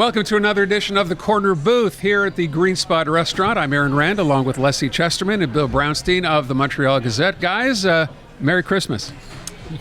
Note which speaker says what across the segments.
Speaker 1: Welcome to another edition of The Corner Booth here at the Green Spot Restaurant. I'm Aaron Rand, along with Leslie Chesterman and Bill Brownstein of the Montreal Gazette. Guys, Merry Christmas.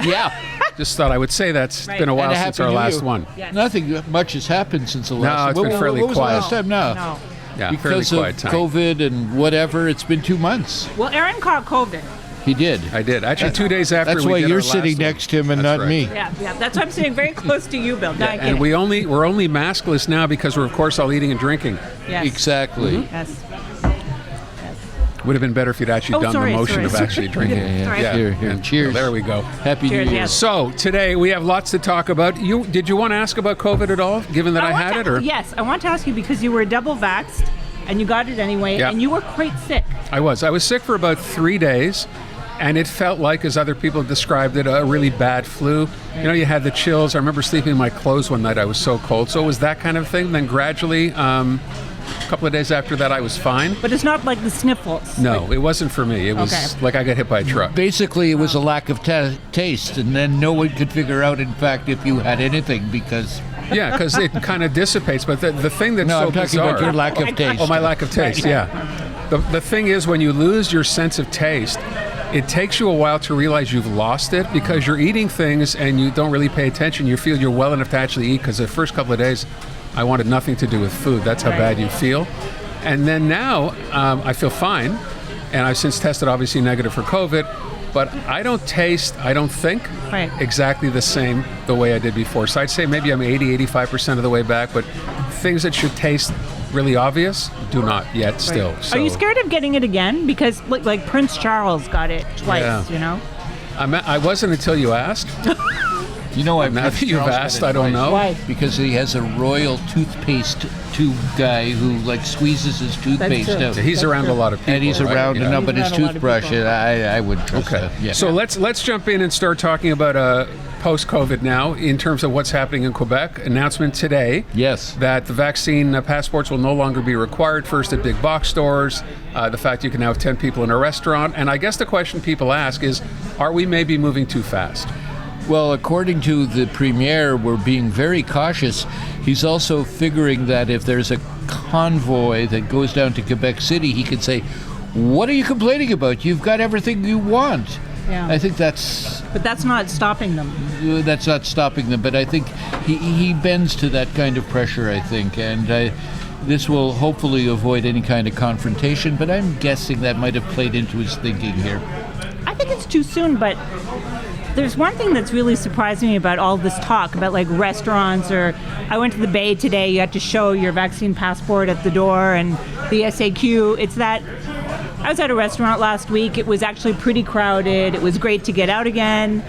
Speaker 2: Yeah.
Speaker 1: Just thought I would say that's been a while since our last one.
Speaker 2: Yes. Nothing much has happened since the last
Speaker 1: one. No, it's been fairly quiet.
Speaker 2: What was the last time? No.
Speaker 1: Yeah,
Speaker 2: because
Speaker 1: fairly
Speaker 2: of
Speaker 1: quiet time.
Speaker 2: COVID and whatever, it's been 2 months.
Speaker 3: Well, Aaron caught COVID.
Speaker 2: He did.
Speaker 1: I did. Actually, 2 days after
Speaker 2: That's
Speaker 1: we
Speaker 2: why
Speaker 1: did
Speaker 2: you're
Speaker 1: our last
Speaker 2: sitting
Speaker 1: one.
Speaker 2: next to him and
Speaker 1: That's
Speaker 2: not
Speaker 1: right.
Speaker 2: me.
Speaker 3: Yeah. That's why I'm sitting very close to you, Bill.
Speaker 1: Yeah, and we're only maskless now because we're, of course, all eating and drinking.
Speaker 3: Yes.
Speaker 2: Exactly.
Speaker 1: Mm-hmm.
Speaker 3: Yes.
Speaker 1: Would have been better if you'd actually done the motion of actually drinking.
Speaker 2: Yeah. Here.
Speaker 1: And
Speaker 2: Cheers.
Speaker 1: There we go.
Speaker 2: Happy
Speaker 3: Cheers,
Speaker 2: New Year.
Speaker 3: yes.
Speaker 1: So today we have lots to talk about. Did you want to ask about COVID at all, given that I had it? Or
Speaker 3: Yes, I want to ask you because you were double vaxxed and you got it anyway,
Speaker 1: Yeah.
Speaker 3: and you were quite sick.
Speaker 1: I was sick for about 3 days. And it felt like, as other people described it, a really bad flu. You know, you had the chills. I remember sleeping in my clothes one night. I was so cold. So it was that kind of thing. Then gradually, a couple of days after that, I was fine.
Speaker 3: But it's not like the sniffles.
Speaker 1: No, it wasn't for me. It was like I got hit by a truck.
Speaker 2: Basically, it was a lack of taste, and then no one could figure out, in fact, if you had anything because...
Speaker 1: Yeah, because it kind of dissipates. But the thing that's
Speaker 2: No,
Speaker 1: so
Speaker 2: I'm talking
Speaker 1: bizarre...
Speaker 2: about your lack of taste.
Speaker 1: Oh, my lack of taste, yeah. The thing is, when you lose your sense of taste, it takes you a while to realize you've lost it because you're eating things and you don't really pay attention. You feel you're well enough to actually eat because the first couple of days, I wanted nothing to do with food. That's how bad you feel. And then now, I feel fine. And I've since tested, obviously, negative for COVID. But I don't think, exactly the same the way I did before. So I'd say maybe I'm 80, 85% of the way back. But things that should taste really obvious do not yet still. So,
Speaker 3: Are you scared of getting it again? Because like Prince Charles got it twice, you know?
Speaker 1: I wasn't until you asked.
Speaker 2: You know,
Speaker 1: now that you've asked, I don't know.
Speaker 3: Why?
Speaker 2: Because he has a royal toothpaste tube guy who squeezes his toothpaste out.
Speaker 1: He's around a lot of people.
Speaker 2: And he's around enough, but his toothbrush, I wouldn't trust that. Yeah.
Speaker 1: So let's jump in and start talking about post-COVID now in terms of what's happening in Quebec. Announcement today that the vaccine passports will no longer be required, first at big box stores, the fact you can now have 10 people in a restaurant. And I guess the question people ask is, are we maybe moving too fast?
Speaker 2: Well, according to the Premier, we're being very cautious. He's also figuring that if there's a convoy that goes down to Quebec City, he could say, what are you complaining about? You've got everything you want.
Speaker 3: Yeah.
Speaker 2: I think that's...
Speaker 3: But that's not stopping them.
Speaker 2: That's not stopping them, but I think he bends to that kind of pressure, I think, and this will hopefully avoid any kind of confrontation, but I'm guessing that might have played into his thinking here.
Speaker 3: I think it's too soon, but there's one thing that's really surprised me about all this talk about like restaurants, or I went to the Bay today, you had to show your vaccine passport at the door and the SAQ. It's that I was at a restaurant last week. It was actually pretty crowded. It was great to get out again.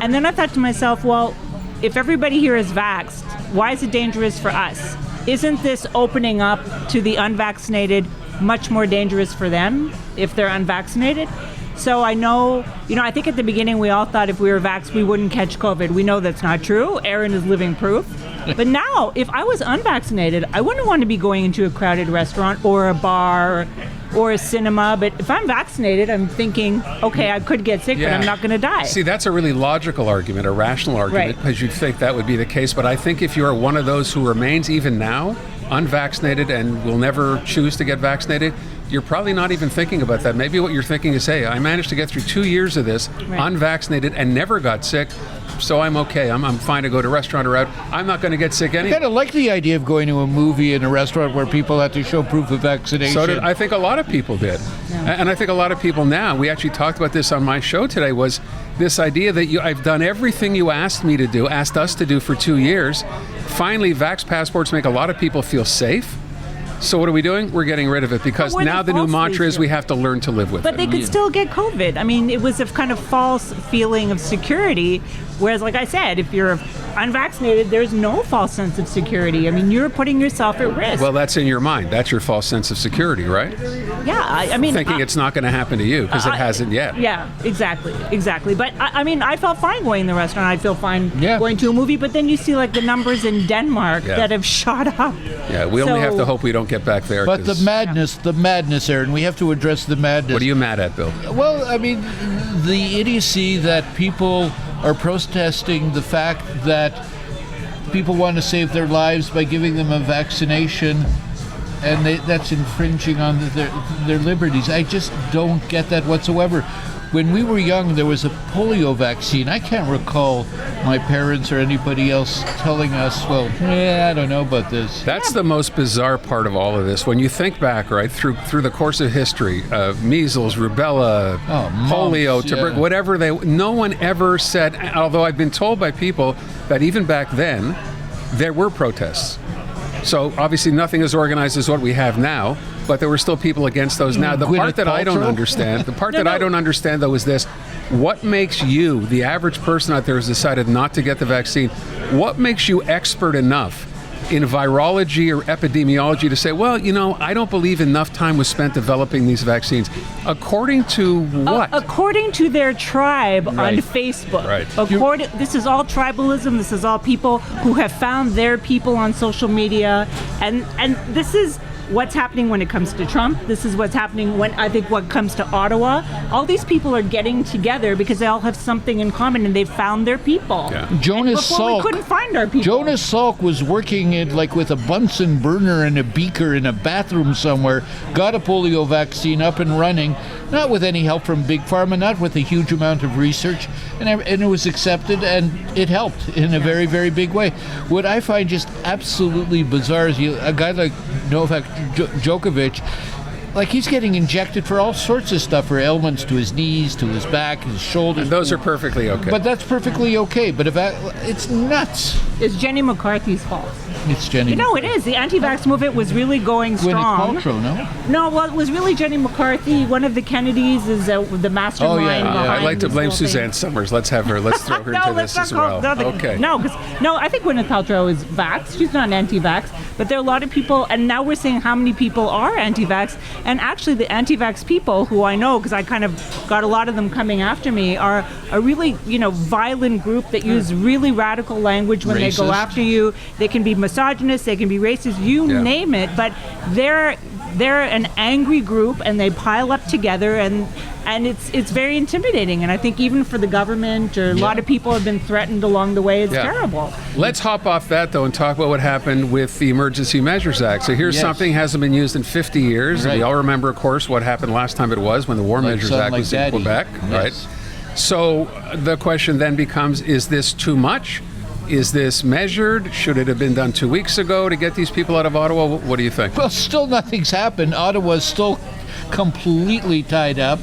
Speaker 3: And then I thought to myself, well, if everybody here is vaxxed, why is it dangerous for us? Isn't this opening up to the unvaccinated much more dangerous for them if they're unvaccinated? So I know, I think at the beginning we all thought if we were vaxxed, we wouldn't catch COVID. We know that's not true. Aaron is living proof. But now, if I was unvaccinated, I wouldn't want to be going into a crowded restaurant or a bar or a cinema. But if I'm vaccinated, I'm thinking, okay, I could get sick, but I'm not going to die.
Speaker 1: See, that's a really logical argument, a rational argument, because you'd think that would be the case. But I think if you're one of those who remains, even now, unvaccinated and will never choose to get vaccinated, you're probably not even thinking about that. Maybe what you're thinking is, hey, I managed to get through 2 years of this unvaccinated and never got sick, so I'm okay. I'm fine to go to a restaurant or out. I'm not going to get sick anyway.
Speaker 2: I kind of like the idea of going to a movie in a restaurant where people have to show proof of vaccination.
Speaker 1: So did I think a lot of people did. Yeah. And I think a lot of people now, we actually talked about this on my show today, was this idea that I've done everything you asked us to do for 2 years. Finally, vax passports make a lot of people feel safe. So what are we doing? We're getting rid of it because now the new mantra is we have to learn to live with it.
Speaker 3: But they could still get COVID. I mean, it was a kind of false feeling of security, whereas, like I said, if you're unvaccinated, there's no false sense of security. I mean, you're putting yourself at risk.
Speaker 1: Well, that's in your mind. That's your false sense of security, right?
Speaker 3: Yeah, I mean...
Speaker 1: Thinking it's not going to happen to you because it hasn't yet.
Speaker 3: Yeah, exactly. But, I mean, I felt fine going to the restaurant. I feel fine going to a movie. But then you see, like, the numbers in Denmark that have shot up.
Speaker 1: Yeah, we only have to hope we don't get back there.
Speaker 2: But the madness, Aaron, we have to address the madness.
Speaker 1: What are you mad at, Bill?
Speaker 2: Well, I mean, the idiocy that people are protesting the fact that people want to save their lives by giving them a vaccination, and that's infringing on their liberties. I just don't get that whatsoever. When we were young, there was a polio vaccine. I can't recall my parents or anybody else telling us, well, I don't know about this.
Speaker 1: That's the most bizarre part of all of this. When you think back, right, through the course of history, measles, rubella, polio, whatever no one ever said, although I've been told by people that even back then, there were protests. So obviously nothing as organized as what we have now, but there were still people against those now. The part that I don't understand, I don't understand though is this: what makes you, the average person out there who's decided not to get the vaccine, what makes you expert enough in virology or epidemiology to say, well, I don't believe enough time was spent developing these vaccines? According to what?
Speaker 3: According to their tribe on Facebook.
Speaker 1: Right.
Speaker 3: This is all tribalism. This is all people who have found their people on social media. And this is what's happening when it comes to Trump. This is what's happening when what comes to Ottawa. All these people are getting together because they all have something in common and they've found their people.
Speaker 1: Yeah.
Speaker 2: Jonas Salk.
Speaker 3: We couldn't find our people.
Speaker 2: Jonas Salk was working with a Bunsen burner and a beaker in a bathroom somewhere, got a polio vaccine up and running, not with any help from Big Pharma, not with a huge amount of research, and it was accepted and it helped in a very, very big way. What I find just absolutely bizarre is a guy like Novak Djokovic, like he's getting injected for all sorts of stuff, for ailments to his knees, to his back, his shoulders.
Speaker 1: And those are perfectly okay.
Speaker 2: But that's perfectly okay. But it's nuts.
Speaker 3: It's Jenny McCarthy's fault.
Speaker 2: It's Jenny.
Speaker 3: It is. The anti-vax movement was really going strong.
Speaker 2: Gwyneth Paltrow, no?
Speaker 3: No, well, it was really Jenny McCarthy. One of the Kennedys is the mastermind behind
Speaker 1: I'd like to blame
Speaker 3: this whole
Speaker 1: Suzanne
Speaker 3: thing.
Speaker 1: Summers. Let's throw her into this as well.
Speaker 3: I think Gwyneth Paltrow is vax. She's not anti-vax. But there are a lot of people, and now we're seeing how many people are anti-vax. And actually, the anti-vax people, who I know, because I kind of got a lot of them coming after me, are a really, violent group that use really radical language when they go after you. They can be misogynist, they can be racist, name it. But they're an angry group, and they pile up together, and it's very intimidating. And I think even for the government, or a lot of people have been threatened along the way. It's terrible.
Speaker 1: Let's hop off that, though, and talk about what happened with the Emergency Measures Act. So here's something hasn't been used in 50 years.
Speaker 2: Right.
Speaker 1: And we all remember, of course, what happened last time it was when the War Measures Act was in Quebec.
Speaker 2: Yes.
Speaker 1: Right. So the question then becomes, is this too much? Is this measured? Should it have been done 2 weeks ago to get these people out of Ottawa? What do you think?
Speaker 2: Well, still nothing's happened. Ottawa's still completely tied up.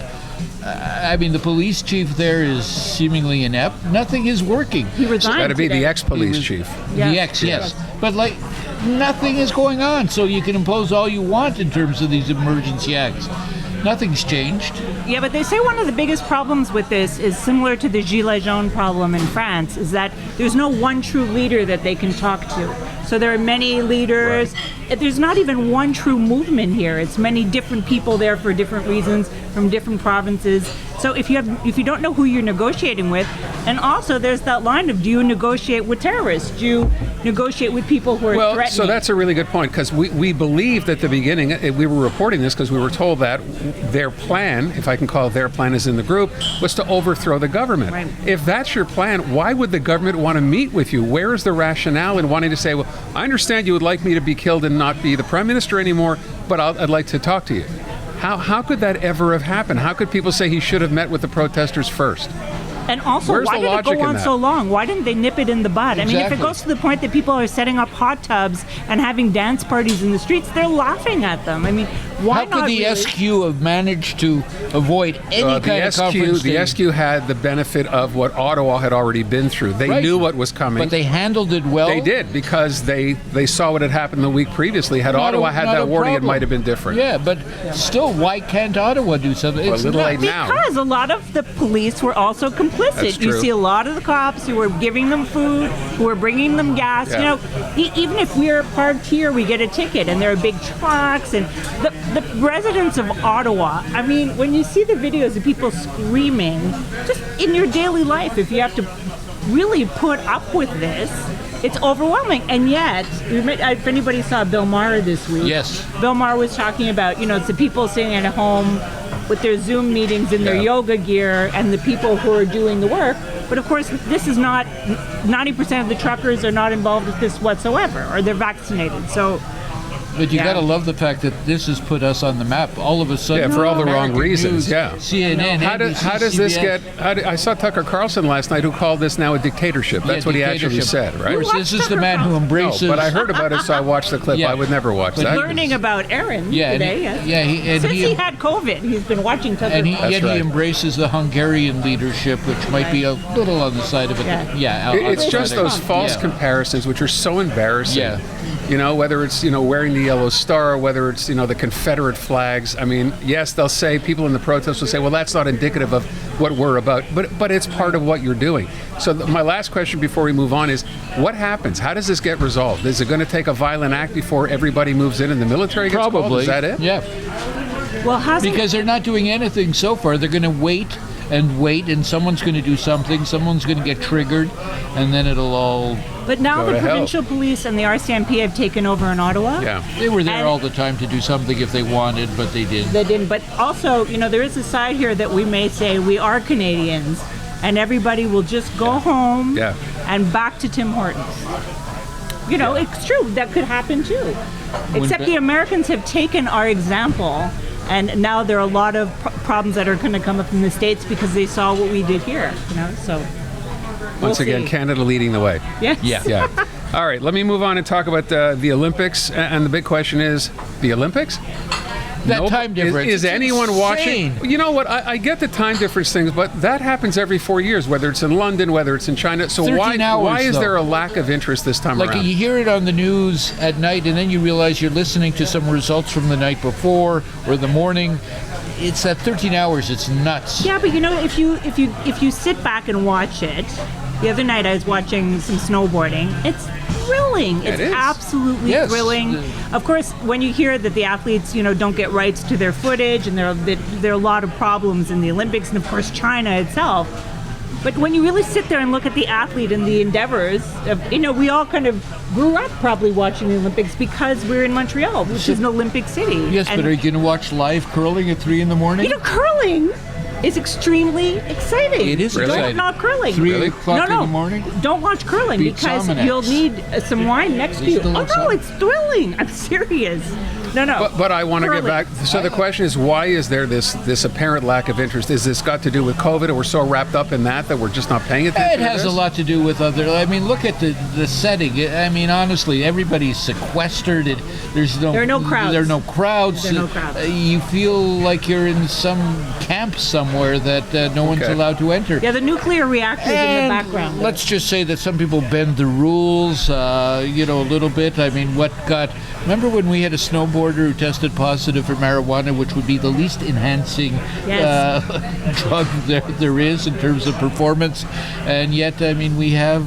Speaker 2: The police chief there is seemingly inept. Nothing is working.
Speaker 3: He resigned.
Speaker 1: That'd be the ex-police chief.
Speaker 2: The ex, yes. But nothing is going on. So you can impose all you want in terms of these emergency acts. Nothing's changed.
Speaker 3: Yeah, but they say one of the biggest problems with this is similar to the Gilets jaunes problem in France, is that there's no one true leader that they can talk to. So there are many leaders. Right. There's not even one true movement here. It's many different people there for different reasons from different provinces. So if you don't know who you're negotiating with, and also there's that line of, do you negotiate with terrorists? Do you negotiate with people who are threatening?
Speaker 1: So that's a really good point, because we believed at the beginning, we were reporting this because we were told that their plan, if I can call it their plan as in the group, was to overthrow the government.
Speaker 3: Right.
Speaker 1: If that's your plan, why would the government want to meet with you? Where is the rationale in wanting to say, well, I understand you would like me to be killed and not be the prime minister anymore, but I'd like to talk to you? How could that ever have happened? How could people say he should have met with the protesters first?
Speaker 3: And also,
Speaker 1: Where's
Speaker 3: why
Speaker 1: the
Speaker 3: did it
Speaker 1: logic
Speaker 3: go
Speaker 1: in
Speaker 3: on
Speaker 1: that?
Speaker 3: so long? Why didn't they nip it in the bud?
Speaker 2: Exactly.
Speaker 3: I mean, if it goes to the point that people are setting up hot tubs and having dance parties in the streets, they're laughing at them. I mean, why not?
Speaker 2: How could the
Speaker 3: really?
Speaker 2: SQ have managed to avoid any kind of confrontation?
Speaker 1: The SQ had the benefit of what Ottawa had already been through. They knew what was coming.
Speaker 2: But they handled it well.
Speaker 1: They did, because they saw what had happened the week previously. Had Ottawa had that warning, it might have been different.
Speaker 2: Yeah, but still, why can't Ottawa do something?
Speaker 1: Well, a little late now.
Speaker 3: Because a lot of the police were also complicit.
Speaker 1: That's
Speaker 3: You
Speaker 1: true.
Speaker 3: see a lot of the cops who were giving them food, who were bringing them gas.
Speaker 1: Yeah.
Speaker 3: Even if we're parked here, we get a ticket, and there are big trucks. And the residents of Ottawa, I mean, when you see the videos of people screaming, just in your daily life, if you have to really put up with this, it's overwhelming. And yet, if anybody saw Bill Maher this week,
Speaker 2: yes,
Speaker 3: Bill Maher was talking about, it's the people sitting at home with their Zoom meetings in their yoga gear, and the people who are doing the work But of course, this is not, 90% of the truckers are not involved with this whatsoever, or they're vaccinated. So,
Speaker 2: But you
Speaker 3: Yeah.
Speaker 2: got to love the fact that this has put us on the map. All of a sudden,
Speaker 1: Yeah, for all the wrong
Speaker 2: American
Speaker 1: reasons,
Speaker 2: News,
Speaker 1: yeah.
Speaker 2: CNN,
Speaker 1: How does this
Speaker 2: CBS.
Speaker 1: get? I saw Tucker Carlson last night who called this now a dictatorship. That's
Speaker 2: Yeah,
Speaker 1: what he actually
Speaker 2: dictatorship.
Speaker 1: said, right?
Speaker 2: Of course,
Speaker 3: Who
Speaker 2: this
Speaker 3: watched
Speaker 2: is the
Speaker 3: Tucker
Speaker 2: man who
Speaker 3: Carlson?
Speaker 2: embraces.
Speaker 1: No, but I heard about it, so I watched the clip.
Speaker 2: Yeah.
Speaker 1: I would never watch
Speaker 2: But
Speaker 1: that.
Speaker 3: learning about Aaron
Speaker 2: Yeah, and
Speaker 3: today.
Speaker 2: he-
Speaker 3: yes.
Speaker 2: yeah, he- and
Speaker 3: Since
Speaker 2: he-
Speaker 3: he had COVID, he's been watching Tucker
Speaker 2: And
Speaker 3: Carlson.
Speaker 2: yet
Speaker 1: right.
Speaker 2: he embraces the Hungarian leadership, which might be a little on the side of it.
Speaker 3: Yeah.
Speaker 1: It's just
Speaker 2: outside of-
Speaker 1: those false
Speaker 2: Yeah.
Speaker 1: comparisons, which are so embarrassing.
Speaker 2: Yeah.
Speaker 1: You know, whether it's, wearing the yellow star, whether it's, the Confederate flags. I mean, yes, they'll say, people in the protests will say, well, that's not indicative of what we're about, but it's part of what you're doing. So my last question before we move on is, what happens? How does this get resolved? Is it going to take a violent act before everybody moves in and the military gets
Speaker 2: Probably.
Speaker 1: called? Is that it?
Speaker 2: Yeah.
Speaker 3: Well,
Speaker 2: Because they're not doing anything so far. They're going to wait, and someone's going to do something. Someone's going to get triggered, and then it'll all.
Speaker 3: But now
Speaker 1: Go
Speaker 3: the
Speaker 1: to hell.
Speaker 3: provincial police and the RCMP have taken over in Ottawa.
Speaker 1: Yeah.
Speaker 2: They were there
Speaker 3: And-
Speaker 2: all the time to do something if they wanted, but they didn't.
Speaker 3: They didn't. But also, there is a side here that we may say we are Canadians, and everybody will just go home
Speaker 1: Yeah.
Speaker 3: and back to Tim Hortons. It's true. That could happen too. Except
Speaker 2: that-
Speaker 3: the Americans have taken our example, and now there are a lot of problems that are going to come up in the States because they saw what we did here. So
Speaker 1: Once
Speaker 3: we'll
Speaker 1: again,
Speaker 3: see.
Speaker 1: Canada leading the way.
Speaker 3: Yes.
Speaker 2: Yeah.
Speaker 1: Yeah. All right, let me move on and talk about the Olympics. And the big question is, the Olympics?
Speaker 2: That time difference.
Speaker 1: Is
Speaker 2: it's
Speaker 1: anyone watching?
Speaker 2: insane.
Speaker 1: You know what? I get the time difference things, but that happens every 4 years, whether it's in London, whether it's in China. So
Speaker 2: 13 hours,
Speaker 1: why is
Speaker 2: though.
Speaker 1: there a lack of interest this time
Speaker 2: Like
Speaker 1: around?
Speaker 2: you hear it on the news at night, and then you realize you're listening to some results from the night before or the morning. It's that 13 hours. It's nuts.
Speaker 3: Yeah, but if you sit back and watch it, the other night I was watching some snowboarding. It's thrilling.
Speaker 1: Yeah,
Speaker 3: It's
Speaker 1: it is.
Speaker 3: absolutely
Speaker 2: Yes.
Speaker 3: thrilling. Of course, when you hear that the athletes, don't get rights to their footage, and there are a lot of problems in the Olympics, and of course China itself. But when you really sit there and look at the athlete and the endeavors, we all kind of grew up probably watching the Olympics because we're in Montreal, which is an Olympic city.
Speaker 2: Yes,
Speaker 3: And
Speaker 2: but are you going to watch live curling at 3 in the morning?
Speaker 3: curling is extremely exciting.
Speaker 2: It is
Speaker 1: Really?
Speaker 2: exciting.
Speaker 3: Not curling.
Speaker 2: 3
Speaker 1: Really?
Speaker 2: o'clock
Speaker 3: No.
Speaker 2: in the morning?
Speaker 3: Don't watch curling
Speaker 2: Beat
Speaker 3: because
Speaker 2: Sominex.
Speaker 3: you'll need some wine next to you.
Speaker 2: still
Speaker 3: Oh
Speaker 2: love
Speaker 3: no,
Speaker 2: Sominex.
Speaker 3: it's thrilling. I'm serious. No.
Speaker 1: But I want to get
Speaker 3: Curling.
Speaker 1: back. So the question is, why is there this apparent lack of interest? Is this got to do with COVID, or we're so wrapped up in that we're just not paying attention?
Speaker 2: It has
Speaker 1: to
Speaker 2: a
Speaker 1: this?
Speaker 2: lot to do with other. I mean, look at the setting. I mean, honestly, everybody's sequestered. There are no crowds.
Speaker 3: There are no crowds.
Speaker 2: You feel like you're in some camp somewhere that no one's
Speaker 1: Okay.
Speaker 2: allowed to enter.
Speaker 3: Yeah, the nuclear reactors in
Speaker 2: And
Speaker 3: the background.
Speaker 2: let's just say that some people bend the rules, a little bit. I mean, remember when we had a snowboarder who tested positive for marijuana, which would be the least enhancing
Speaker 3: Yes.
Speaker 2: drug there is in terms of performance, and yet, I mean, we have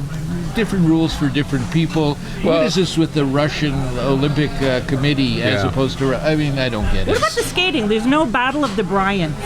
Speaker 2: different rules for different people. What is this with the Russian Olympic Committee as
Speaker 1: Yeah.
Speaker 2: opposed to? I mean, I don't get
Speaker 3: What
Speaker 2: it.
Speaker 3: about the skating? There's no Battle of the Bryants.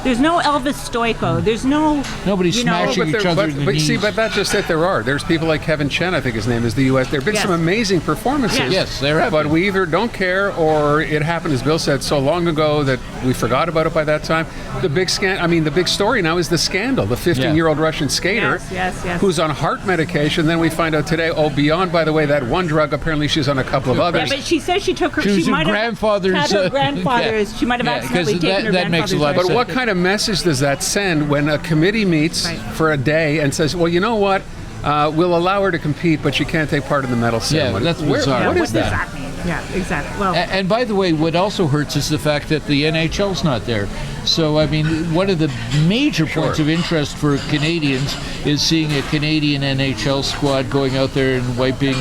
Speaker 3: There's no Elvis Stoico. There's no
Speaker 2: Nobody's smashing each other in the
Speaker 1: but
Speaker 2: knees.
Speaker 1: see, but that's just it. There's people like Kevin Chen, I think his name is, the U.S. There have been
Speaker 3: Yes.
Speaker 1: some amazing performances.
Speaker 2: Yes, there have
Speaker 1: But
Speaker 2: been.
Speaker 1: we either don't care, or it happened, as Bill said, so long ago that we forgot about it by that time. The big story now is the scandal. The 15-year-old Russian skater
Speaker 3: Yes.
Speaker 1: who's on heart medication. Then we find out today, beyond, by the way, that one drug, apparently she's on a couple of
Speaker 3: Yeah,
Speaker 1: others.
Speaker 3: but she says she took her.
Speaker 2: She was her
Speaker 3: might have
Speaker 2: grandfather's,
Speaker 3: had her
Speaker 2: yeah.
Speaker 3: grandfather's. She might have
Speaker 2: Yeah,
Speaker 3: accidentally
Speaker 2: 'cause
Speaker 3: taken her
Speaker 2: that makes a
Speaker 3: grandfather's.
Speaker 2: lot of
Speaker 3: right.
Speaker 1: But what kind of message does that send when a committee meets
Speaker 3: Right.
Speaker 1: for a day and says, well, you know what? We'll allow her to compete, but she can't take part in the medal ceremony.
Speaker 2: that's bizarre.
Speaker 1: What
Speaker 3: Yeah,
Speaker 1: is
Speaker 3: what
Speaker 1: that?
Speaker 3: does that mean? Yeah, exactly. Well,
Speaker 2: And by the way, what also hurts is the fact that the NHL's not there. So, I mean, one of the major points of interest for Canadians is seeing a Canadian NHL squad going out there and wiping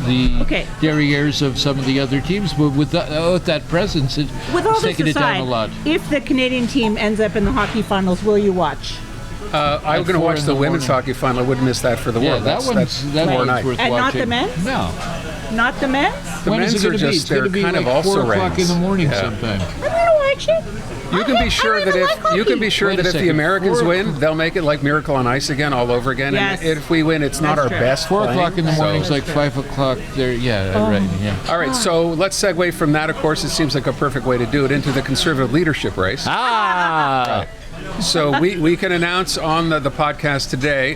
Speaker 2: the
Speaker 3: Okay.
Speaker 2: derrieres of some of the other teams. But without that presence, it's
Speaker 3: with all this
Speaker 2: taking it down
Speaker 3: aside,
Speaker 2: a lot.
Speaker 3: if the Canadian team ends up in the hockey finals, will you watch?
Speaker 1: I'm going to
Speaker 2: 4
Speaker 1: watch
Speaker 2: in
Speaker 1: the
Speaker 2: the
Speaker 1: women's
Speaker 2: morning.
Speaker 1: hockey final. I wouldn't miss that for the
Speaker 2: Yeah,
Speaker 1: world.
Speaker 2: that one's
Speaker 1: tomorrow night.
Speaker 2: worth
Speaker 3: And not
Speaker 2: watching.
Speaker 3: the men's?
Speaker 2: No.
Speaker 3: Not the men's?
Speaker 1: The
Speaker 2: When is
Speaker 1: men's
Speaker 2: it
Speaker 1: are
Speaker 2: going to be?
Speaker 1: just,
Speaker 2: It's going
Speaker 1: they're
Speaker 2: to be
Speaker 1: kind
Speaker 2: like
Speaker 1: of also
Speaker 2: 4 o'clock in the morning
Speaker 1: Yeah.
Speaker 2: sometime.
Speaker 3: I'm gonna watch it.
Speaker 1: You can be sure that
Speaker 2: Wait a
Speaker 1: if the
Speaker 2: second.
Speaker 1: Americans
Speaker 2: 4
Speaker 1: win, they'll make it like Miracle on Ice again, all over again.
Speaker 3: Yes.
Speaker 1: And if we win, it's not
Speaker 3: That's
Speaker 1: our
Speaker 3: true.
Speaker 1: best.
Speaker 2: 4
Speaker 1: playing,
Speaker 2: o'clock in the
Speaker 1: so-
Speaker 2: morning is like 5 o'clock there. Yeah, right. Yeah.
Speaker 1: All right, so let's segue from that. Of course, it seems like a perfect way to do it into the Conservative leadership race.
Speaker 2: Ah!
Speaker 1: So we can announce on the podcast today,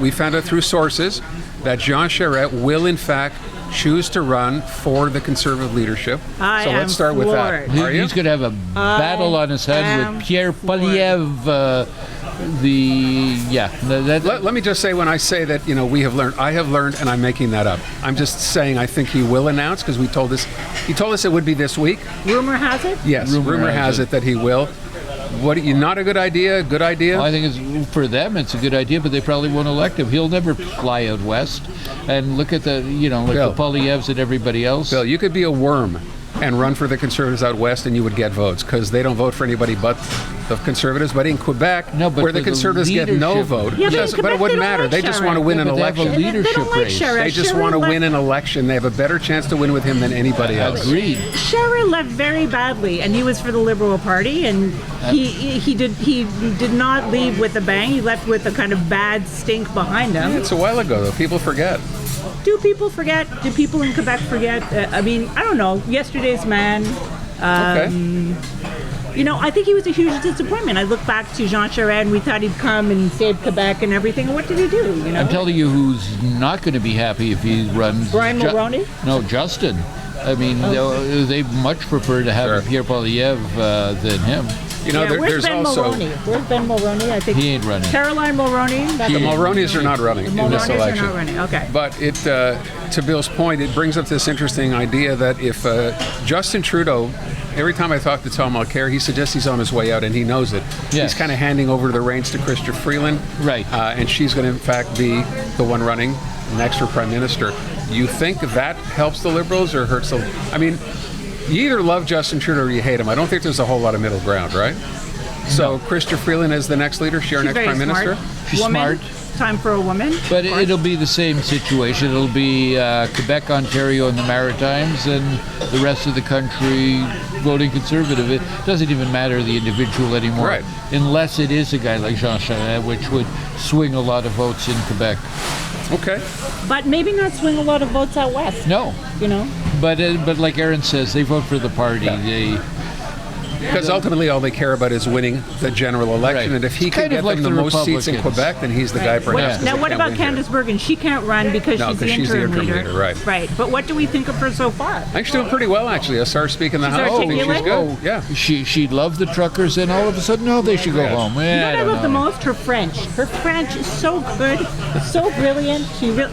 Speaker 1: we found out through sources that Jean Charest will in fact choose to run for the Conservative leadership. So let's start with that. Are you?
Speaker 2: He's going to have a battle on his head with Pierre Poilievre.
Speaker 1: Let me just say, when I say that, we have learned, I have learned, and I'm making that up. I'm just saying I think he will announce, because he told us it would be this week.
Speaker 3: Rumor has it?
Speaker 1: Yes, rumor has it that he will. Not a good idea? Good idea?
Speaker 2: Well, I think for them it's a good idea, but they probably won't elect him. He'll never fly out west. And look at the Poilievres and everybody else.
Speaker 1: Bill, you could be a worm and run for the Conservatives out west, and you would get votes, because they don't vote for anybody but the Conservatives. But in Quebec, where the Conservatives get no vote, but it wouldn't matter. They just want to win an election.
Speaker 2: They have a leadership race.
Speaker 1: They just want to win an election. They have a better chance to win with him than anybody else.
Speaker 2: Agreed.
Speaker 3: Charest left very badly, and he was for the Liberal Party, and he did not leave with a bang. He left with a kind of bad stink behind him.
Speaker 1: It's a while ago, though. People forget.
Speaker 3: Do people forget? Do people in Quebec forget? I don't know. Yesterday's man.
Speaker 1: Okay.
Speaker 3: I think he was a huge disappointment. I look back to Jean Charest, and we thought he'd come and save Quebec and everything. And what did he do?
Speaker 2: I'm telling you who's not going to be happy if he runs.
Speaker 3: Brian Mulroney?
Speaker 2: No, Justin. They much prefer to have Pierre Poilievre than him.
Speaker 3: Where's Ben Mulroney? Where's Ben Mulroney? I think
Speaker 2: he ain't running.
Speaker 3: Caroline Mulroney.
Speaker 1: The Mulroneys are not running in this election.
Speaker 3: Are not running. Okay.
Speaker 1: But to Bill's point, it brings up this interesting idea that if Justin Trudeau, every time I talk to Tom Mulcair, he suggests he's on his way out, and he knows it.
Speaker 2: Yes.
Speaker 1: He's kind of handing over the reins to Chrystia Freeland.
Speaker 2: Right.
Speaker 1: And she's going to, in fact, be the one running next for Prime Minister. You think that helps the Liberals or hurts them? You either love Justin Trudeau or you hate him. I don't think there's a whole lot of middle ground, right? So Chrystia Freeland is the next leader, our next Prime Minister?
Speaker 2: She's smart.
Speaker 3: Time for a woman.
Speaker 2: But it'll be the same situation. It'll be Quebec, Ontario, and the Maritimes, and the rest of the country voting Conservative. It doesn't even matter the individual anymore,
Speaker 1: right,
Speaker 2: unless it is a guy like Jean Charest, which would swing a lot of votes in Quebec.
Speaker 1: Okay.
Speaker 3: But maybe not swing a lot of votes out west.
Speaker 2: No. But like Aaron says, they vote for the party.
Speaker 1: Yeah. Because ultimately all they care about is winning the general election. Right. And if he can get them the most seats in Quebec, then he's the guy perhaps.
Speaker 3: Now, what about Candice Bergen? She can't run because she's the interim leader.
Speaker 1: Right.
Speaker 3: Right. But what do we think of her so far?
Speaker 1: I think she's doing pretty well, actually. I saw her speak in the House. I think she's good. Yeah.
Speaker 2: She loved the truckers, and all of a sudden, no, they should go home.
Speaker 3: I love the most? Her French. Her French is so good, so brilliant.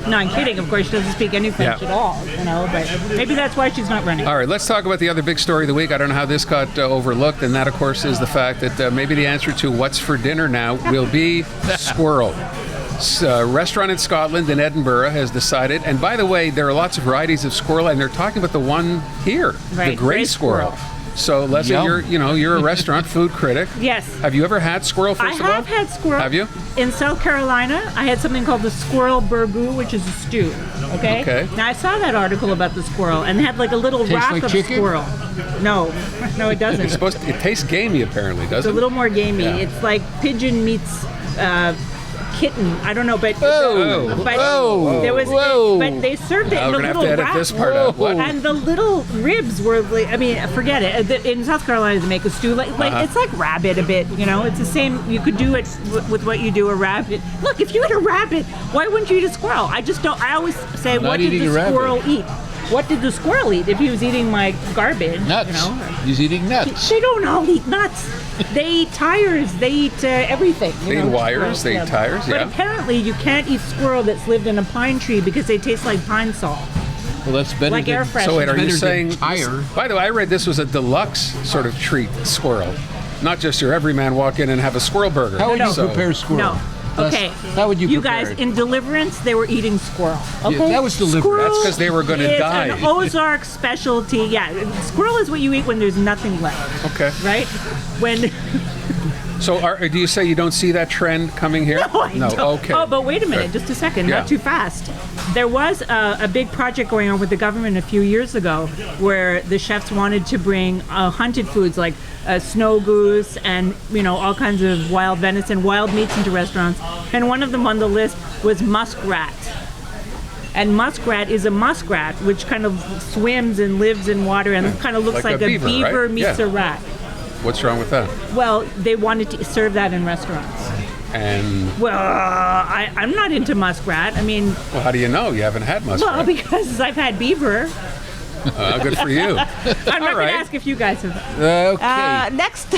Speaker 3: No, I'm kidding. Of course, she doesn't speak any French at all. But maybe that's why she's not running.
Speaker 1: All right, let's talk about the other big story of the week. I don't know how this got overlooked, and that, of course, is the fact that maybe the answer to what's for dinner now will be squirrel. A restaurant in Scotland, in Edinburgh, has decided, and by the way, there are lots of varieties of squirrel, and they're talking about the one here, the gray squirrel. So, Leslie, you're a restaurant food critic.
Speaker 3: Yes.
Speaker 1: Have you ever had squirrel, first of all?
Speaker 3: I have had squirrel.
Speaker 1: Have you?
Speaker 3: In South Carolina, I had something called the squirrel burgoo, which is a stew. Okay? Now, I saw that article about the squirrel, and it had like a little rack of squirrel. No, it doesn't.
Speaker 1: It tastes gamey, apparently, doesn't it?
Speaker 3: It's a little more gamey.
Speaker 1: Yeah.
Speaker 3: It's like pigeon meets kitten. I don't know, but but they served it in a little wrap.
Speaker 1: This part out.
Speaker 3: And the little ribs were, forget it. In South Carolina, they make a stew it's like rabbit a bit. It's the same. You could do it with what you do a rabbit. Look, if you eat a rabbit, why wouldn't you eat a squirrel? I just don't. I always say, what did the squirrel eat? What did the squirrel eat if he was eating my garbage?
Speaker 2: Nuts. He's eating nuts.
Speaker 3: They don't all eat nuts. They eat tires. They eat everything.
Speaker 1: They eat wires. They eat tires,
Speaker 3: But apparently you can't eat squirrel that's lived in a pine tree because they taste like pine salt.
Speaker 2: Well, that's better
Speaker 3: like air freshener.
Speaker 1: So wait, are you saying
Speaker 2: tire?
Speaker 1: By the way, I read this was a deluxe sort of treat, squirrel. Not just your everyman walk in and have a squirrel burger.
Speaker 2: How would you prepare squirrel?
Speaker 3: No. Okay.
Speaker 2: How would you prepare
Speaker 3: guys, in Deliverance, they were eating squirrel. Okay?
Speaker 2: Yeah, that was Deliverance.
Speaker 3: Squirrel
Speaker 1: That's because they were going to die.
Speaker 3: It's an Ozark specialty. Yeah, squirrel is what you eat when there's nothing left.
Speaker 1: Okay.
Speaker 3: Right? When...
Speaker 1: So do you say you don't see that trend coming here?
Speaker 3: No, I don't.
Speaker 1: Okay.
Speaker 3: Oh, but wait a minute, just a second, not too fast. There was a big project going on with the government a few years ago where the chefs wanted to bring hunted foods like snow goose and all kinds of wild venison, wild meats into restaurants. And one of them on the list was muskrat. And muskrat is a muskrat, which kind of swims and lives in water and kind of looks like a beaver
Speaker 1: right?
Speaker 3: meets a rat.
Speaker 1: What's wrong with that?
Speaker 3: Well, they wanted to serve that in restaurants.
Speaker 1: And
Speaker 3: Well, I'm not into muskrat. I mean,
Speaker 1: well, how do you know? You haven't had muskrat.
Speaker 3: well, because I've had beaver.
Speaker 1: Good for you.
Speaker 3: I'm not going
Speaker 1: right.
Speaker 3: to ask if you guys have.
Speaker 2: Okay.
Speaker 3: Next.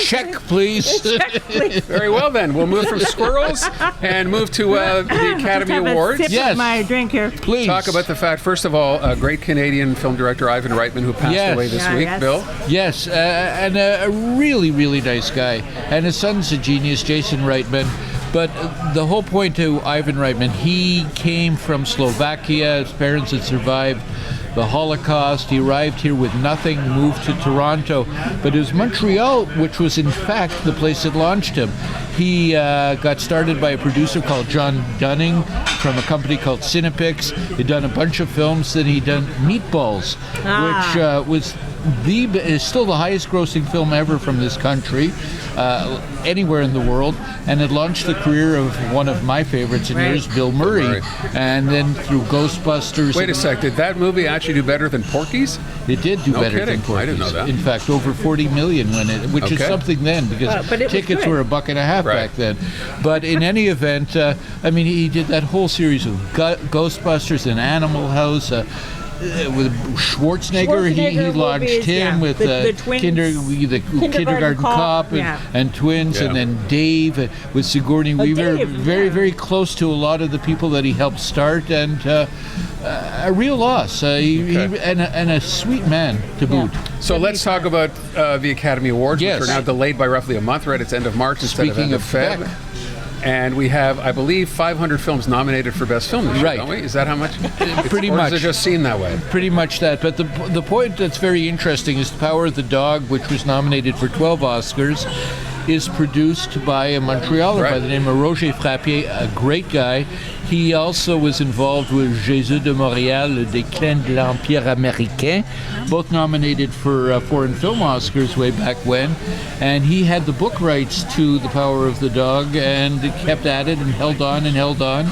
Speaker 2: Check, please.
Speaker 3: Check, please.
Speaker 1: Very well, then. We'll move from squirrels and move to the Academy
Speaker 3: Just have
Speaker 1: Awards.
Speaker 3: A sip
Speaker 2: Yes.
Speaker 3: of my drink here.
Speaker 2: Please.
Speaker 1: Talk about the fact, first of all, great Canadian film director Ivan Reitman, who passed
Speaker 2: Yes.
Speaker 1: away this
Speaker 3: Yeah,
Speaker 1: week.
Speaker 3: yes.
Speaker 1: Bill?
Speaker 2: Yes, and a really, really nice guy. And his son's a genius, Jason Reitman. But the whole point to Ivan Reitman, he came from Slovakia. His parents had survived the Holocaust. He arrived here with nothing, moved to Toronto. But it was Montreal, which was in fact the place that launched him. He got started by a producer called John Dunning from a company called Cinepix. He'd done a bunch of films. Then he'd done Meatballs, which was is still the highest grossing film ever from this country, anywhere in the world, and it launched the career of one of my favorites in years, Bill Murray. And then through Ghostbusters.
Speaker 1: Wait a sec. Did that movie actually do better than Porky's?
Speaker 2: It did do
Speaker 1: No
Speaker 2: better
Speaker 1: kidding.
Speaker 2: than Porky's.
Speaker 1: I didn't know that.
Speaker 2: In fact, over 40 million when it, which is
Speaker 1: Okay.
Speaker 2: something then, because
Speaker 3: but it was
Speaker 2: tickets
Speaker 3: good.
Speaker 2: were $1.50
Speaker 1: Right.
Speaker 2: back then. But in any event, I mean, he did that whole series of Ghostbusters and Animal House. With Schwarzenegger, he
Speaker 3: Schwarzenegger
Speaker 2: launched
Speaker 3: movies,
Speaker 2: him
Speaker 3: yeah.
Speaker 2: with
Speaker 3: The twins.
Speaker 2: the Kindergarten Cop
Speaker 3: Yeah.
Speaker 2: and Twins,
Speaker 1: Yeah.
Speaker 2: and then Dave with Sigourney Weaver.
Speaker 3: Dave,
Speaker 2: very,
Speaker 3: yeah.
Speaker 2: very close to a lot of the people that he helped start, and a real loss. And a sweet man to boot.
Speaker 1: So let's talk about the Academy Awards,
Speaker 2: Yes.
Speaker 1: which are now delayed by roughly a month, right? It's end of March instead
Speaker 2: Speaking
Speaker 1: of end of
Speaker 2: of
Speaker 1: Feb. And we have, I believe, 500 films nominated for Best Film this year,
Speaker 2: Right.
Speaker 1: don't we? Is that how much?
Speaker 2: Pretty
Speaker 1: or
Speaker 2: much.
Speaker 1: Does it just seem that way?
Speaker 2: Pretty much that. But the point that's very interesting is The Power of the Dog, which was nominated for 12 Oscars, is produced by a Montrealer by
Speaker 1: Right.
Speaker 2: the name of Roger Frappier, a great guy. He also was involved with Jésus de Montréal, Le Déclin de l'Empire Américain, both nominated for Foreign Film Oscars way back when. And he had the book rights to The Power of the Dog and kept at it and held on and held on.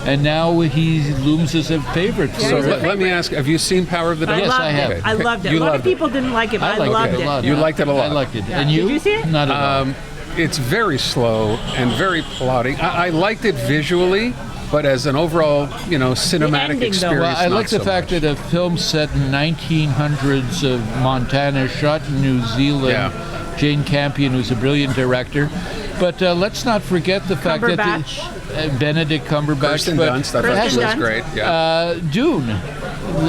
Speaker 2: And now he looms as a favorite.
Speaker 3: Yeah,
Speaker 1: So
Speaker 3: he's a
Speaker 1: let me ask, have you seen Power of the Dog?
Speaker 2: Yes,
Speaker 3: loved
Speaker 2: I have.
Speaker 3: it. I loved it.
Speaker 1: You
Speaker 3: A lot
Speaker 1: loved
Speaker 3: of people didn't like it, but I
Speaker 2: liked
Speaker 3: loved
Speaker 2: it
Speaker 3: it.
Speaker 2: a lot.
Speaker 1: You liked it a lot.
Speaker 2: I liked it.
Speaker 3: Yeah.
Speaker 2: And you?
Speaker 3: Did you see it?
Speaker 2: Not at all.
Speaker 1: It's very slow and very plodding. I liked it visually, but as an overall, cinematic
Speaker 3: ending, though.
Speaker 1: experience,
Speaker 2: Well, I
Speaker 1: not
Speaker 2: like the
Speaker 1: so
Speaker 2: fact
Speaker 1: much.
Speaker 2: that a film set in 1900s of Montana, shot in New Zealand.
Speaker 1: Yeah.
Speaker 2: Jane Campion, who's a brilliant director. But let's not forget the fact that
Speaker 3: Cumberbatch.
Speaker 2: Benedict Cumberbatch.
Speaker 1: Kirsten
Speaker 2: but
Speaker 1: Dunst, I thought
Speaker 3: Kirsten
Speaker 1: she was
Speaker 3: Dunst.
Speaker 1: great. Yeah.
Speaker 2: Dune.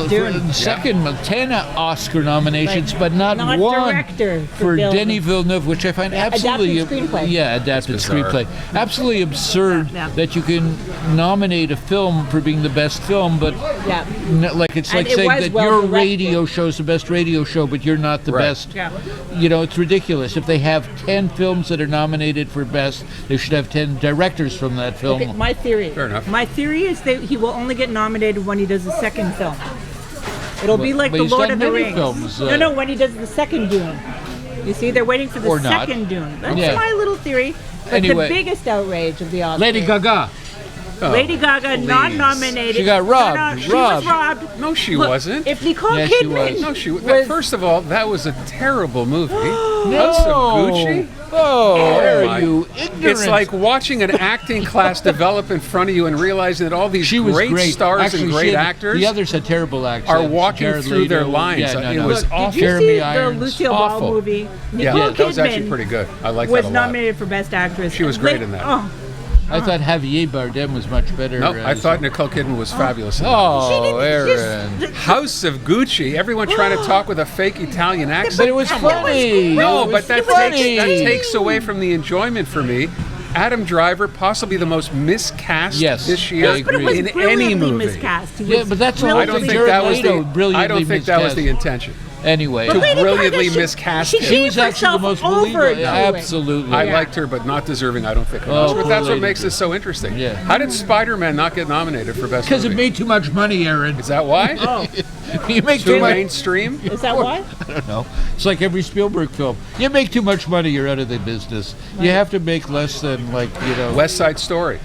Speaker 3: Dune.
Speaker 2: Second, 10 Oscar nominations, but not
Speaker 3: Not
Speaker 2: one
Speaker 3: director
Speaker 2: for
Speaker 3: Villeneuve.
Speaker 2: Denis Villeneuve, which I find absolutely
Speaker 3: Adapted screenplay.
Speaker 2: Yeah, adapted
Speaker 1: It's bizarre.
Speaker 2: screenplay. Absolutely absurd
Speaker 3: Yeah.
Speaker 2: that you can nominate a film for being the best film, but
Speaker 3: Yeah.
Speaker 2: like it's
Speaker 3: And
Speaker 2: like
Speaker 3: it
Speaker 2: saying
Speaker 3: was
Speaker 2: that
Speaker 3: well
Speaker 2: your
Speaker 3: directed.
Speaker 2: radio show's the best radio show, but you're not the
Speaker 1: Right.
Speaker 2: best.
Speaker 3: Yeah.
Speaker 2: It's ridiculous. If they have 10 films that are nominated for best, they should have 10 directors from that film.
Speaker 3: Okay, my theory.
Speaker 1: Fair enough.
Speaker 3: My theory is that he will only get nominated when he does the second film. It'll be like
Speaker 2: but
Speaker 3: the
Speaker 2: he's
Speaker 3: Lord
Speaker 2: done
Speaker 3: of the
Speaker 2: many
Speaker 3: Rings.
Speaker 2: films,
Speaker 3: No, when he does the second Dune. You see, they're waiting for the
Speaker 2: Or not.
Speaker 3: second Dune. That's
Speaker 2: Yeah.
Speaker 3: my little theory. But
Speaker 2: Anyway.
Speaker 3: the biggest outrage of the Oscars.
Speaker 2: Lady Gaga.
Speaker 3: Lady Gaga not
Speaker 1: please.
Speaker 3: nominated.
Speaker 2: She got robbed.
Speaker 3: No, she
Speaker 2: Robbed.
Speaker 3: was robbed.
Speaker 1: No, she
Speaker 3: Look,
Speaker 1: wasn't.
Speaker 3: If Nicole
Speaker 2: Yes, she
Speaker 3: Kidman
Speaker 2: was.
Speaker 1: No, she was.
Speaker 3: was
Speaker 1: First of all, that was a terrible movie. House of Gucci.
Speaker 2: Oh, where
Speaker 1: my-
Speaker 2: are you ignorant?
Speaker 1: It's like watching an acting class develop in front of you and realizing that all these
Speaker 2: she was great.
Speaker 1: stars
Speaker 2: Actually,
Speaker 1: and
Speaker 2: she
Speaker 1: great
Speaker 2: had-
Speaker 1: actors
Speaker 2: The others had terrible actors.
Speaker 1: are walking
Speaker 2: Jared
Speaker 1: through their
Speaker 2: Leto.
Speaker 1: lines.
Speaker 2: Yeah, no,
Speaker 1: It
Speaker 2: no.
Speaker 1: was
Speaker 3: Look,
Speaker 1: awful.
Speaker 3: did you
Speaker 2: Jeremy
Speaker 3: see
Speaker 2: Irons.
Speaker 3: the Lucille
Speaker 1: Awful.
Speaker 3: Ball movie?
Speaker 1: Yeah,
Speaker 3: Nicole
Speaker 1: that was actually
Speaker 3: Kidman
Speaker 1: pretty good. I like
Speaker 3: was
Speaker 1: that a lot.
Speaker 3: nominated for Best Actress.
Speaker 1: She was great in that.
Speaker 3: Oh,
Speaker 2: I thought Javier Bardem was much better.
Speaker 1: No, I thought Nicole Kidman was fabulous. In that.
Speaker 2: Oh, Aaron.
Speaker 1: House of Gucci. Everyone trying to talk with a fake Italian accent.
Speaker 2: But it was funny.
Speaker 1: No,
Speaker 2: It was
Speaker 1: but that
Speaker 2: funny.
Speaker 1: takes away from the enjoyment for me. Adam Driver, possibly the most miscast
Speaker 2: Yes,
Speaker 1: this year
Speaker 2: I
Speaker 3: but it was
Speaker 1: in any
Speaker 3: brilliantly
Speaker 1: movie.
Speaker 3: miscast. He
Speaker 2: Yeah,
Speaker 3: was
Speaker 2: but that's all
Speaker 1: I don't
Speaker 2: Jared
Speaker 1: think that was
Speaker 2: Leto
Speaker 1: the. I
Speaker 2: brilliantly
Speaker 1: don't think that was
Speaker 2: miscast.
Speaker 1: the intention.
Speaker 2: Anyway,
Speaker 3: But Lady
Speaker 1: brilliantly
Speaker 3: Gaga,
Speaker 1: miscast
Speaker 3: She
Speaker 1: him.
Speaker 2: she
Speaker 3: gave
Speaker 2: was actually the
Speaker 3: herself
Speaker 2: most
Speaker 3: over
Speaker 2: believable.
Speaker 3: to it.
Speaker 2: Absolutely.
Speaker 1: I
Speaker 3: Yeah.
Speaker 1: liked her, but not deserving, I don't think. of an
Speaker 2: Oh,
Speaker 1: Oscar. But that's
Speaker 2: poor
Speaker 1: what makes
Speaker 2: lady.
Speaker 1: this so interesting.
Speaker 2: Yeah.
Speaker 1: How did Spider-Man not get nominated for Best
Speaker 2: Because it
Speaker 1: Movie?
Speaker 2: made too much money, Aaron.
Speaker 1: Is that why?
Speaker 3: Oh,
Speaker 2: You make
Speaker 1: Too
Speaker 2: too much.
Speaker 1: mainstream?
Speaker 3: is that why?
Speaker 2: I don't know. It's like every Spielberg film. You make too much money, you're out of the business. You have to make less than
Speaker 1: West Side Story.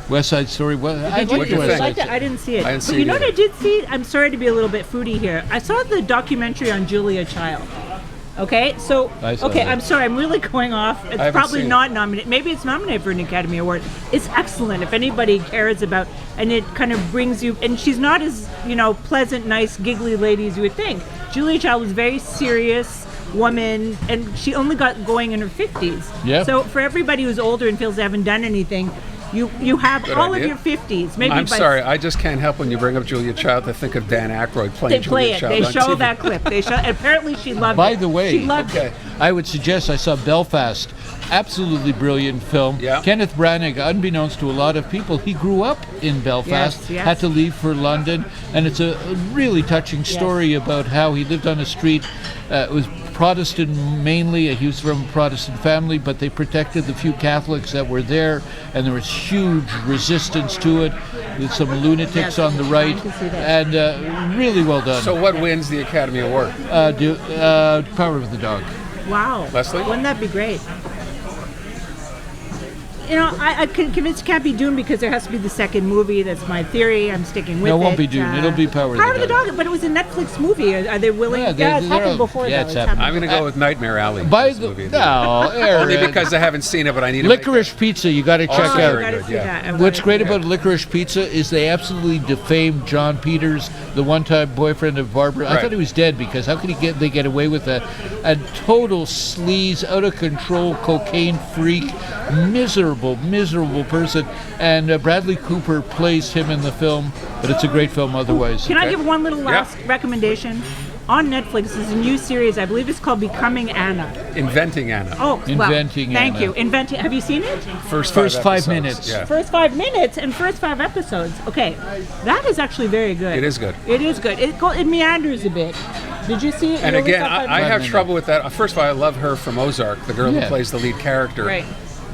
Speaker 2: West Side Story. Well, I
Speaker 3: Did you,
Speaker 1: What'd you
Speaker 2: West
Speaker 1: think?
Speaker 2: Side
Speaker 3: I didn't see it.
Speaker 1: I didn't see
Speaker 3: but you
Speaker 1: it
Speaker 3: know what
Speaker 1: either.
Speaker 3: I did see? I'm sorry to be a little bit foodie here. I saw the documentary on Julia Child. Okay, so
Speaker 2: I saw
Speaker 3: okay,
Speaker 2: that.
Speaker 3: I'm sorry, I'm really going off. It's
Speaker 1: haven't
Speaker 3: probably
Speaker 1: seen
Speaker 3: not nominated. Maybe it's nominated for an Academy Award. It's excellent if anybody cares about, and it kind of brings you. And she's not as pleasant, nice, giggly lady as you would think. Julia Child was very serious woman, and she only got going in her 50s.
Speaker 2: Yeah.
Speaker 3: So for everybody who's older and feels they haven't done anything, you have
Speaker 1: Good
Speaker 3: all
Speaker 1: idea.
Speaker 3: of your 50s. Maybe
Speaker 1: I'm
Speaker 3: by
Speaker 1: sorry, I just can't help when you bring up Julia Child to think of Dan Aykroyd playing
Speaker 3: They play
Speaker 1: Julia
Speaker 3: it.
Speaker 1: Child
Speaker 3: They
Speaker 1: on
Speaker 3: show
Speaker 1: TV.
Speaker 3: that clip. They show. Apparently, she loved it.
Speaker 2: By the way,
Speaker 3: she loved it.
Speaker 2: I would suggest I saw Belfast. Absolutely brilliant film.
Speaker 1: Yeah.
Speaker 2: Kenneth Branagh, unbeknownst to a lot of people, he grew up in Belfast,
Speaker 3: Yes, yes.
Speaker 2: had to leave for London, and it's a really touching story about how he lived on a street. It was Protestant mainly. He was from a Protestant family, but they protected the few Catholics that were there, and there was huge resistance to it, with some lunatics
Speaker 3: Yes,
Speaker 2: on the right,
Speaker 3: I can see that.
Speaker 2: and really well done.
Speaker 1: So what wins the Academy Award?
Speaker 2: Power of the Dog.
Speaker 3: Wow.
Speaker 1: Leslie?
Speaker 3: Wouldn't that be great? I can convince it can't be Dune because there has to be the second movie. That's my theory. I'm sticking with it.
Speaker 2: No, it won't be Dune. It'll be Power
Speaker 3: Power
Speaker 2: of the Dog.
Speaker 3: But it was a Netflix movie. Are they willing?
Speaker 2: Yeah,
Speaker 3: it's
Speaker 2: they're
Speaker 3: happened
Speaker 2: all-
Speaker 3: before.
Speaker 2: yeah,
Speaker 3: though.
Speaker 2: it's happened.
Speaker 1: I'm going to go with Nightmare Alley.
Speaker 2: By
Speaker 1: this
Speaker 2: the
Speaker 1: movie.
Speaker 2: no,
Speaker 1: Only
Speaker 2: Aaron.
Speaker 1: because I haven't seen it, but I need to
Speaker 2: Licorice Pizza, you got to check
Speaker 1: Also
Speaker 3: Oh,
Speaker 2: out.
Speaker 1: very
Speaker 3: you gotta
Speaker 1: good,
Speaker 3: see
Speaker 1: yeah.
Speaker 3: that.
Speaker 2: What's great about Licorice Pizza is they absolutely defamed John Peters, the one-time boyfriend of Barbara. I
Speaker 1: Right.
Speaker 2: thought he was dead because how could they get away with that? A total sleaze, out of control, cocaine freak, miserable person. And Bradley Cooper plays him in the film, but it's a great film otherwise.
Speaker 3: Can I
Speaker 1: Okay.
Speaker 3: give one little last recommendation? On Netflix is a new series. I believe it's called Becoming Anna.
Speaker 1: Inventing Anna.
Speaker 3: Oh,
Speaker 2: Inventing
Speaker 3: well, thank
Speaker 2: Anna.
Speaker 3: you. Inventing. Have you seen it?
Speaker 1: First
Speaker 2: First five
Speaker 1: episodes,
Speaker 2: minutes.
Speaker 1: Yeah.
Speaker 3: First 5 minutes and first 5 episodes. Okay, that is actually very good.
Speaker 1: It is good.
Speaker 3: It is good. It meanders a bit. Did you see it?
Speaker 1: And
Speaker 3: You only
Speaker 1: again,
Speaker 3: saw 5
Speaker 1: I have
Speaker 2: minutes.
Speaker 1: trouble with that. First of all, I love her from Ozark, the girl
Speaker 2: Yeah.
Speaker 1: who plays the lead character.
Speaker 3: Right.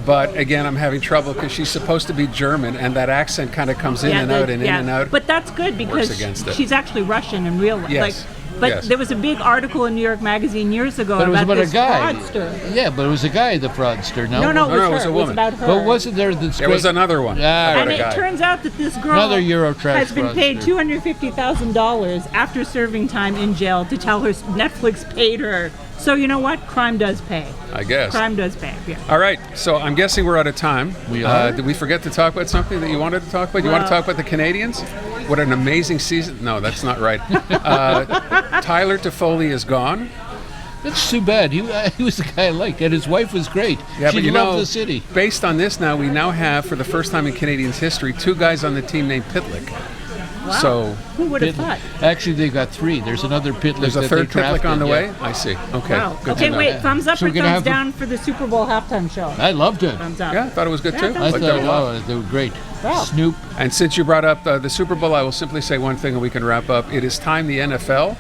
Speaker 1: But again, I'm having trouble because she's supposed to be German, and that accent kind of comes in and out and in and out.
Speaker 3: But that's good because
Speaker 1: against it.
Speaker 3: she's actually Russian in real life.
Speaker 1: Yes.
Speaker 3: But
Speaker 1: Yes.
Speaker 3: there was a big article in New York Magazine years ago
Speaker 2: But it was about a
Speaker 3: this
Speaker 2: guy.
Speaker 3: fraudster.
Speaker 2: Yeah, but it was a guy, the fraudster. No,
Speaker 3: No,
Speaker 1: No,
Speaker 3: it was
Speaker 1: it
Speaker 3: her.
Speaker 1: was a
Speaker 3: It was
Speaker 1: woman.
Speaker 3: about her.
Speaker 2: But wasn't there this
Speaker 1: There was
Speaker 2: great-
Speaker 1: another one.
Speaker 2: Ah,
Speaker 1: about
Speaker 3: And
Speaker 1: a
Speaker 3: it
Speaker 1: guy.
Speaker 3: turns out that this girl
Speaker 2: Another Eurotrash
Speaker 3: has been paid
Speaker 2: fraudster.
Speaker 3: $250,000 after serving time in jail to tell her Netflix paid her. So you know what? Crime does pay.
Speaker 1: I guess.
Speaker 3: Crime does pay. Yeah.
Speaker 1: All right, so I'm guessing we're out of time.
Speaker 2: We are?
Speaker 1: Did we forget to talk about something that you wanted to talk about? You want to talk about the Canadians? What an amazing season. No, that's not right. Tyler Toffoli is gone.
Speaker 2: That's too bad. He was the guy I liked, and his wife was great.
Speaker 1: Yeah,
Speaker 2: she
Speaker 1: but you
Speaker 2: loved
Speaker 1: know,
Speaker 2: the city.
Speaker 1: based on this now, we now have, for the first time in Canadians history, 2 guys on the team named Pitlick.
Speaker 3: Wow.
Speaker 1: So
Speaker 3: Who would have
Speaker 2: Pitlick.
Speaker 3: thought?
Speaker 2: Actually, they've got 3. There's another Pitlick
Speaker 1: there's a
Speaker 2: that
Speaker 1: third
Speaker 2: they drafted,
Speaker 1: Pitlick on the
Speaker 2: yeah.
Speaker 1: way? I see. Okay.
Speaker 3: Wow.
Speaker 1: Good to
Speaker 3: Okay,
Speaker 1: know.
Speaker 3: wait. Thumbs up
Speaker 2: So
Speaker 3: or
Speaker 2: we're gonna
Speaker 3: thumbs
Speaker 2: have
Speaker 3: down for the Super Bowl halftime show?
Speaker 2: I loved it.
Speaker 3: Thumbs up.
Speaker 1: Yeah, I thought it was good
Speaker 3: Yeah,
Speaker 1: too.
Speaker 3: thumbs
Speaker 2: I
Speaker 3: up.
Speaker 1: Liked
Speaker 2: thought,
Speaker 1: it a lot.
Speaker 2: oh, they were great.
Speaker 3: Wow.
Speaker 2: Snoop.
Speaker 1: And since you brought up the Super Bowl, I will simply say one thing and we can wrap up. It is time the NFL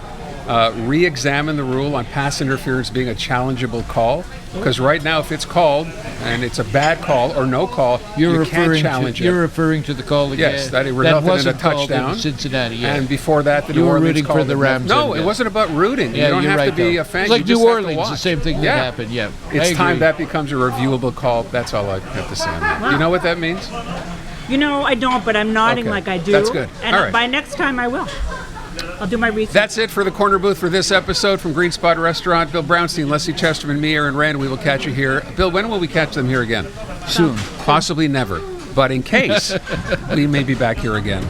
Speaker 1: re-examine the rule on pass interference being a challengeable call. Because right now, if it's called and it's a bad call or no call,
Speaker 2: You're
Speaker 1: you
Speaker 2: referring
Speaker 1: can't challenge
Speaker 2: to,
Speaker 1: it.
Speaker 2: You're referring to the call again.
Speaker 1: Yes, that it resulted in a
Speaker 2: wasn't called in
Speaker 1: touchdown.
Speaker 2: Cincinnati. Yeah.
Speaker 1: And before that, the
Speaker 2: You
Speaker 1: New
Speaker 2: were
Speaker 1: Orleans
Speaker 2: rooting for
Speaker 1: called
Speaker 2: the
Speaker 1: it.
Speaker 2: Rams
Speaker 1: No,
Speaker 2: and-
Speaker 1: it wasn't about rooting.
Speaker 2: Yeah,
Speaker 1: you don't
Speaker 2: you're
Speaker 1: have
Speaker 2: right,
Speaker 1: to be
Speaker 2: though.
Speaker 1: a fan.
Speaker 2: It's like
Speaker 1: you just
Speaker 2: New
Speaker 1: have to
Speaker 2: Orleans,
Speaker 1: watch.
Speaker 2: the same thing that
Speaker 1: Yeah.
Speaker 2: happened. Yeah,
Speaker 1: It's
Speaker 2: I
Speaker 1: time
Speaker 2: agree.
Speaker 1: that becomes a reviewable call. That's all I have to say on that. You know what that means?
Speaker 3: You know, I don't, but I'm nodding
Speaker 1: Okay.
Speaker 3: like I do.
Speaker 1: That's good.
Speaker 3: And
Speaker 1: All right.
Speaker 3: by next time, I will. I'll do my research.
Speaker 1: That's it for the Corner Booth for this episode from Green Spot Restaurant. Bill Brownstein, Leslie Chesterman, me, Aaron Rand. We will catch you here. Bill, when will we catch them here again?
Speaker 2: Soon.
Speaker 1: Possibly never. But in case, we may be back here again.